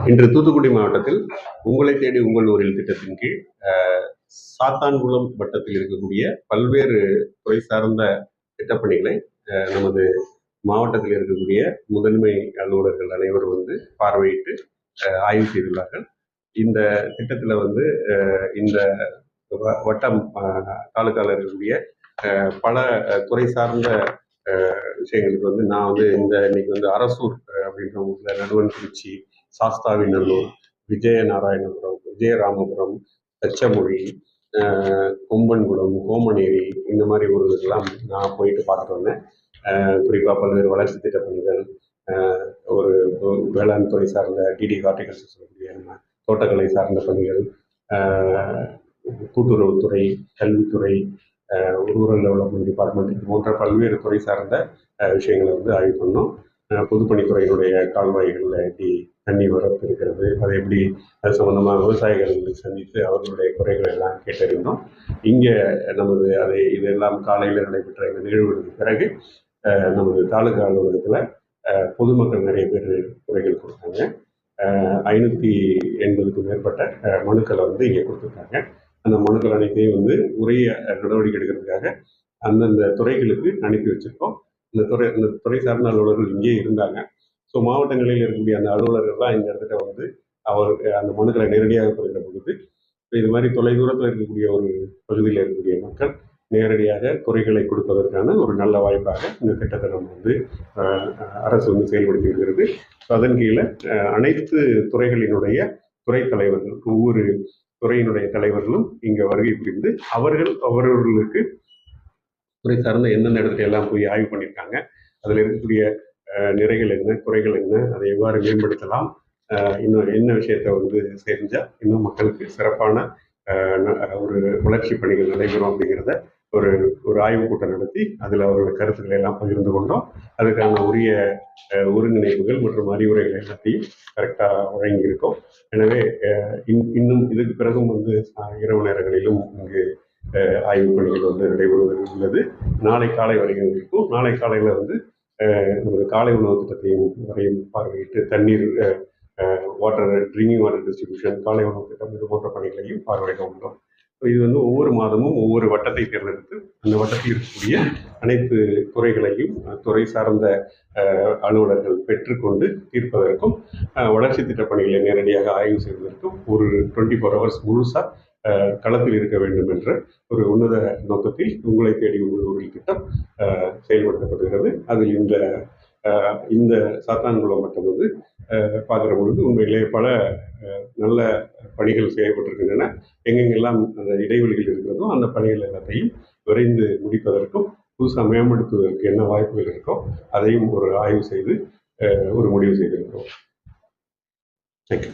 இன்று தூத்துக்குடி மாவட்டத்தில் உங்களை தேடி உங்கள் ஊரில் திட்டத்தின் கீழ் சாத்தான்குளம் வட்டத்தில் இருக்கக்கூடிய பல்வேறு துறை சார்ந்த திட்டப்பணிகளை நமது மாவட்டத்தில் இருக்கக்கூடிய முதன்மை அலுவலர்கள் அனைவரும் பார்வையிட்டு ஆய்வு செய்துள்ளார்கள். இந்த திட்டத்தில் இந்த வட்டம் தாலுக்காவில் இருக்கக்கூடிய பல துறை சார்ந்த விஷயங்களுக்கு நான் இன்னைக்கு அரசூர் அப்படின்ற ஊரில் நடுவன்குறிச்சி, சாஸ்தாவிநல்லூர், விஜயநாராயணபுரம், விஜயராமபுரம், தச்சமொழி, கொம்பன்குளம், கோமநேரி இந்த மாதிரி ஊர்களுக்கெல்லாம் நான் போயிட்டு பார்த்துட்டு வந்தேன். குறிப்பாக பல்வேறு வளர்ச்சி திட்ட பணிகள், ஒரு வேளாண் துறை சார்ந்த டிடி ஹார்டிகல்ச்சர் சொல்லக்கூடிய தோட்டக்கலை சார்ந்த பணிகள், கூட்டுறவுத்துறை, கல்வித்துறை, ரூரல் டெவலப்மெண்ட் டிபார்ட்மெண்ட் இது போன்ற பல்வேறு துறை சார்ந்த விஷயங்களை ஆய்வு பண்ணோம். பொதுப்பணித்துறையினுடைய கால்வாய்களில் எப்படி தண்ணி வரத்து இருக்கிறது, அதை எப்படி அது சம்பந்தமாக விவசாயிகள் சந்தித்து அவர்களுடைய குறைகளை எல்லாம் கேட்டறிந்தோம். இங்கே இதெல்லாம் காலையில் நடைபெற்ற இந்த நிகழ்வுகளுக்கு பிறகு நமது தாலுகா அலுவலகத்தில் பொதுமக்கள் நிறைய பேர் குறைகள் கொடுத்தாங்க. 580க்கும் மேற்பட்ட மனுக்களை இங்கே கொடுத்துருக்காங்க. அந்த மனுக்கள் அனைத்தையும் உரிய நடவடிக்கை எடுக்கிறதுக்காக அந்தந்த துறைகளுக்கு அனுப்பி வச்சிருக்கோம். இந்த துறை சார்ந்த அலுவலர்கள் இங்கே இருந்தாங்க. ஸோ மாவட்டங்களில் இருக்கக்கூடிய அந்த அலுவலர்கள்லாம் இந்த இடத்துல அந்த மனுக்களை நேரடியாக பெறுகிற பொழுது இது மாதிரி தொலைதூரத்தில் இருக்கக்கூடிய ஒரு பகுதியில் இருக்கக்கூடிய மக்கள் நேரடியாக குறைகளை கொடுப்பதற்கான ஒரு நல்ல வாய்ப்பாக இந்த திட்டத்தை நம்ம அரசு செயல்படுத்தி வருகிறது. ஸோ அதன் கீழே அனைத்து துறைகளினுடைய துறை தலைவர்கள், ஒவ்வொரு துறையினுடைய தலைவர்களும் இங்கே வருகை புரிந்து அவர்களுக்கு துறை சார்ந்த எந்தெந்த இடத்துல எல்லாம் போய் ஆய்வு பண்ணியிருக்காங்க, அதில் இருக்கக்கூடிய நிறைகள் என்ன, குறைகள் என்ன, அதை எவ்வாறு மேம்படுத்தலாம், இன்னும் என்ன விஷயத்தை செஞ்சால் இன்னும் மக்களுக்கு சிறப்பான ஒரு வளர்ச்சி பணிகள் நடைபெறும் அப்படிங்கிறத ஒரு ஆய்வுக் கூட்டம் நடத்தி அதில் அவர்களுடைய கருத்துக்களை எல்லாம் பகிர்ந்து கொண்டோம். அதுக்கான உரிய ஒருங்கிணைப்புகள் மற்றும் அறிவுரைகள் எல்லாத்தையும் கரெக்டாக வழங்கியிருக்கோம். எனவே இன்னும் இதுக்கு பிறகும் இரவு நேரங்களிலும் இங்கு ஆய்வுப் பணிகள் நடைபெறுவதற்கு உள்ளது. நாளை காலை வரைக்கும் இருக்கும். நாளை காலையில் நமது காலை உணவு திட்டத்தையும் பார்வையிட்டு தண்ணீர், வாட்டர், ட்ரிங்கிங் வாட்டர் டிஸ்ட்ரிபியூஷன், காலை உணவு திட்டம் இது போன்ற பணிகளையும் பார்வையிட உள்ளோம். இது ஒவ்வொரு மாதமும் ஒவ்வொரு வட்டத்தை தேர்ந்தெடுத்து அந்த வட்டத்தில் இருக்கக்கூடிய அனைத்து துறைகளையும் துறை சார்ந்த அலுவலர்கள் பெற்றுக்கொண்டு தீர்ப்பதற்கும், வளர்ச்சி திட்ட பணிகளை நேரடியாக ஆய்வு செய்வதற்கும் ஒரு 24 hours முழுசாக களத்தில் இருக்க வேண்டும் என்ற ஒரு உன்னத நோக்கத்தில் உங்களை தேடி உங்கள் ஊரில் திட்டம் செயல்படுத்தப்படுகிறது. அதில் இந்த சாத்தான்குளம் மட்டும் பார்க்குற பொழுது உண்மையிலே பல நல்ல பணிகள் செய்யப்பட்டிருக்கின்றன. எங்கெங்கெல்லாம் அந்த இடைவெளிகள் இருக்கிறதோ அந்த பணிகள் எல்லாத்தையும் விரைந்து முடிப்பதற்கும் புதுசாக மேம்படுத்துவதற்கு என்ன வாய்ப்புகள் இருக்கோ அதையும் ஒரு ஆய்வு செய்து ஒரு முடிவு செய்திருக்கிறோம். தேங்க்யூ.